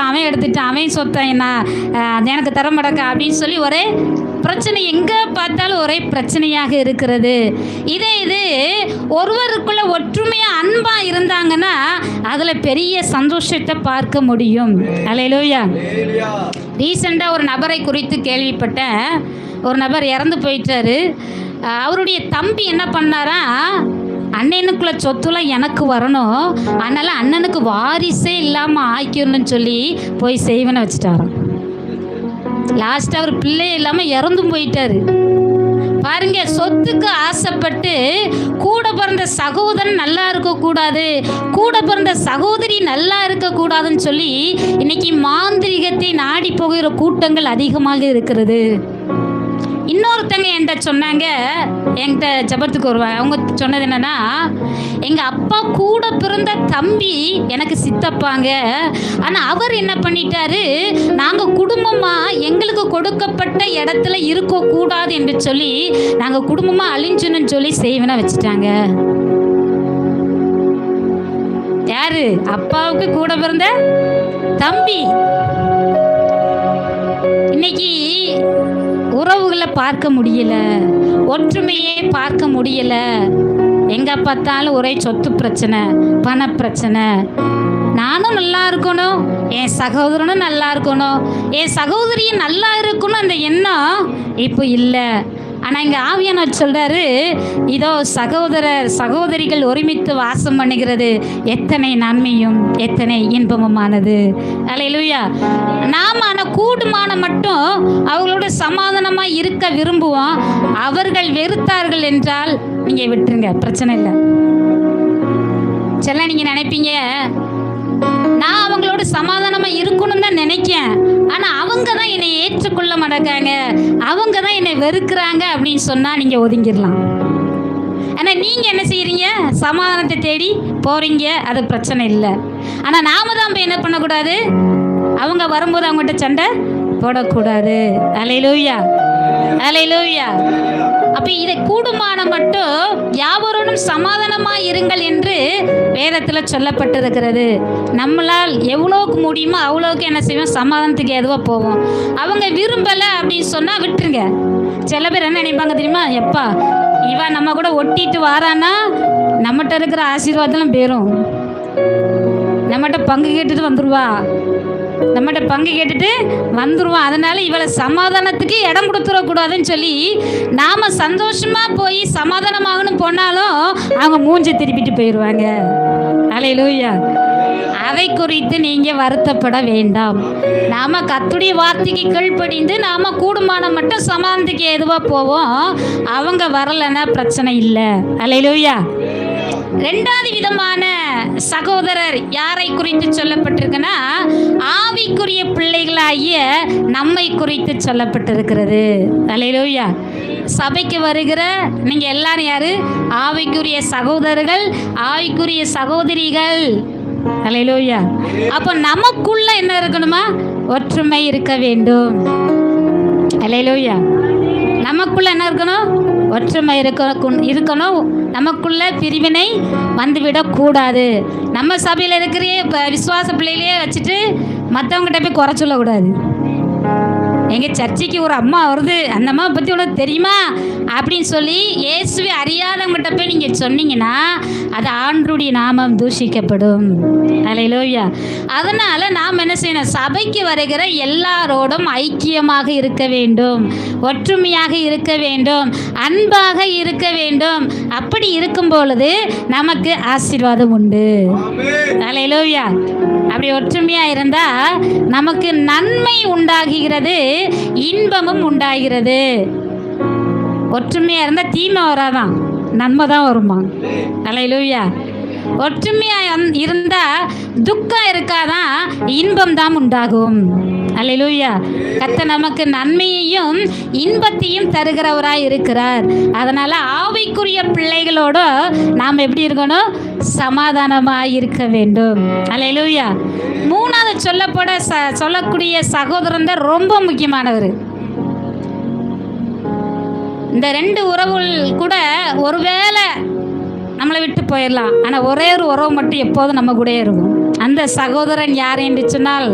அவன் எடுத்துட்டான், அவன் சொத்தை நான் எனக்கு தர மாட்டேங்க அப்படின்னு சொல்லி ஒரே பிரச்சனை, எங்கே பார்த்தாலும் ஒரே பிரச்சனையாக இருக்கிறது. இது ஒருவருக்குள்ள ஒற்றுமையாக அன்பாக இருந்தாங்கன்னா அதில் பெரிய சந்தோஷத்தை பார்க்க முடியும். அல்லேலூயா. ரீசெண்டாக ஒரு நபரை குறித்து கேள்விப்பட்டேன். ஒரு நபர் இறந்து போயிட்டாரு. அவருடைய தம்பி என்ன பண்ணாரா, அண்ணனுக்குள்ள சொத்துலாம் எனக்கு வரணும், அதனால் அண்ணனுக்கு வாரிசே இல்லாமல் ஆக்கிடணும்னு சொல்லி போய் செய்வனை வச்சுட்டாராம். லாஸ்ட்டாக அவர் பிள்ளை இல்லாமல் இறந்தும் போயிட்டாரு. பாருங்க, சொத்துக்கு ஆசைப்பட்டு கூட பிறந்த சகோதரன் நல்லா இருக்கக்கூடாது, கூட பிறந்த சகோதரி நல்லா இருக்கக்கூடாதுன்னு சொல்லி இன்னைக்கு மாந்திரிகத்தை நாடி போகிற கூட்டங்கள் அதிகமாக இருக்கிறது. இன்னொருத்தங்க என்கிட்ட சொன்னாங்க, என்கிட்ட ஜபத்துக்கு வருவாங்க. அவங்க சொன்னது என்னன்னா, எங்கள் அப்பா கூட பிறந்த தம்பி எனக்கு சித்தப்பாங்க, ஆனால் அவர் என்ன பண்ணிட்டாரு, நாங்கள் குடும்பமாக எங்களுக்கு கொடுக்கப்பட்ட இடத்துல இருக்கக்கூடாது என்று சொல்லி நாங்கள் குடும்பமாக அழிஞ்சுன்னு சொல்லி செய்வனை வச்சுட்டாங்க. யாரு? அப்பாவுக்கு கூட பிறந்த தம்பி. இன்னைக்கு உறவுகளை பார்க்க முடியல, ஒற்றுமையே பார்க்க முடியல. எங்கே பார்த்தாலும் ஒரே சொத்து பிரச்சனை, பண பிரச்சனை. நானும் நல்லா இருக்கணும், என் சகோதரனும் நல்லா இருக்கணும், என் சகோதரியும் நல்லா இருக்கணும், அந்த எண்ணம் இப்போ இல்லை. ஆனால் இங்கே ஆவியானவர் சொல்கிறாரு, இதோ சகோதரர் சகோதரிகள் ஒருமித்து வாசம் பண்ணுகிறது எத்தனை நன்மையும் எத்தனை இன்பமுமானது. அல்லேலூயா. நாம் ஆனால் கூடுமான மட்டும் அவங்களோட சமாதானமாக இருக்க விரும்புவோம். அவர்கள் வெறுத்தார்கள் என்றால் நீங்கள் விட்டுருங்க, பிரச்சனை இல்லை. சில நீங்கள் நினைப்பீங்க, நான் அவங்களோட சமாதானமாக இருக்கணும்னு தான் நினைக்கேன், ஆனால் அவங்க தான் என்னை ஏற்றுக்கொள்ள மாட்டேங்காங்க, அவங்க தான் என்னை வெறுக்கிறாங்க அப்படின்னு சொன்னால் நீங்கள் ஒதுங்கிடலாம். ஆனால் நீங்கள் என்ன செய்கிறீங்க, சமாதானத்தை தேடி போகிறீங்க, அது பிரச்சனை இல்லை. ஆனால் நாம் தான் இப்போ என்ன பண்ணக்கூடாது, அவங்க வரும்போது அவங்ககிட்ட சண்டை போடக்கூடாது. அல்லேலூயா, அல்லேலூயா. அப்போ இதை கூடுமான மட்டும் யாவரோடும் சமாதானமாக இருங்கள் என்று வேதத்தில் சொல்லப்பட்டிருக்கிறது. நம்மளால் எவ்வளோக்கு முடியுமோ அவ்வளோக்கு என்ன செய்வோம், சமாதானத்துக்கு எதுவாக போவோம். அவங்க விரும்பலை அப்படின்னு சொன்னால் விட்டுருங்க. சில பேர் என்ன நினைப்பாங்க தெரியுமா, எப்பா இவன் நம்ம கூட ஒட்டிட்டு வாரானா நம்மகிட்ட இருக்கிற ஆசீர்வாதம் பேரும், நம்மகிட்ட பங்கு கேட்டுட்டு வந்துடுவா, நம்மகிட்ட பங்கு கேட்டுட்டு வந்துடுவான், அதனால இவளை சமாதானத்துக்கு இடம் கொடுத்துடக்கூடாதுன்னு சொல்லி நாம் சந்தோஷமாக போய் சமாதானமாகணும் போனாலும் அவங்க மூஞ்சி திருப்பிட்டு போயிடுவாங்க. அல்லேலூயா. அதை குறித்து நீங்கள் வருத்தப்பட வேண்டாம். நாம் கர்த்தருடைய வார்த்தைக்கு கீழ்ப்படிந்து நாம் கூடுமான மட்டும் சமாதானத்துக்கு எதுவாக போவோம். அவங்க வரலைன்னா பிரச்சனை இல்லை. அல்லேலூயா. ரெண்டாவது விதமான சகோதரர் யாரை குறித்து சொல்லப்பட்டிருக்குன்னா, ஆவிக்குரிய பிள்ளைகளாகிய நம்மை குறித்து சொல்லப்பட்டிருக்கிறது. அல்லேலூயா. சபைக்கு வருகிற நீங்கள் எல்லாரும் யாரு? ஆவிக்குரிய சகோதரர்கள், ஆவிக்குரிய சகோதரிகள். அல்லேலூயா. அப்போ நமக்குள்ள என்ன இருக்கணுமா, ஒற்றுமை இருக்க வேண்டும். அல்லேலூயா. நமக்குள்ள என்ன இருக்கணும், ஒற்றுமை இருக்கணும். நமக்குள்ள பிரிவினை வந்துவிடக்கூடாது. நம்ம சபையில் இருக்கிற விசுவாச பிள்ளையிலேயே வச்சுட்டு மற்றவங்ககிட்ட போய் குறை சொல்லக்கூடாது. எங்கள் சர்ச்சைக்கு ஒரு அம்மா வருது, அந்த அம்மா பற்றி உனக்கு தெரியுமா அப்படின்னு சொல்லி இயேசுவை அறியாதவங்ககிட்ட போய் நீங்கள் சொன்னீங்கன்னா அது ஆண்டவருடைய நாமம் தூஷிக்கப்படும். அல்லேலூயா. அதனால் நாம் என்ன செய்யணும், சபைக்கு வருகிற எல்லாரோடும் ஐக்கியமாக இருக்க வேண்டும், ஒற்றுமையாக இருக்க வேண்டும், அன்பாக இருக்க வேண்டும். அப்படி இருக்கும் பொழுது நமக்கு ஆசீர்வாதம் உண்டு. அல்லேலூயா. அப்படி ஒற்றுமையாக இருந்தால் நமக்கு நன்மை உண்டாகிறது, இன்பமும் உண்டாகிறது. ஒற்றுமையாக இருந்தால் தீமை வராதான், நன்மை தான் வருமா. அல்லேலூயா. ஒற்றுமையாக இருந்தால் துக்கம் இருக்காதான், இன்பம் தான் உண்டாகும். அல்லேலூயா. கர்த்தர் நமக்கு நன்மையையும் இன்பத்தையும் தருகிறவராய் இருக்கிறார். அதனால் ஆவிக்குரிய பிள்ளைகளோடு நாம் எப்படி இருக்கணும், சமாதானமாக இருக்க வேண்டும். அல்லேலூயா. மூணாவது சொல்லக்கூடிய சகோதரன் தான் ரொம்ப முக்கியமானவர். இந்த ரெண்டு உறவுகள் கூட ஒருவேளை நம்மளை விட்டு போயிடலாம், ஆனால் ஒரே ஒரு உறவு மட்டும் எப்போதும் நம்ம கூட இருக்கும். அந்த சகோதரன் யார் என்று சொன்னால்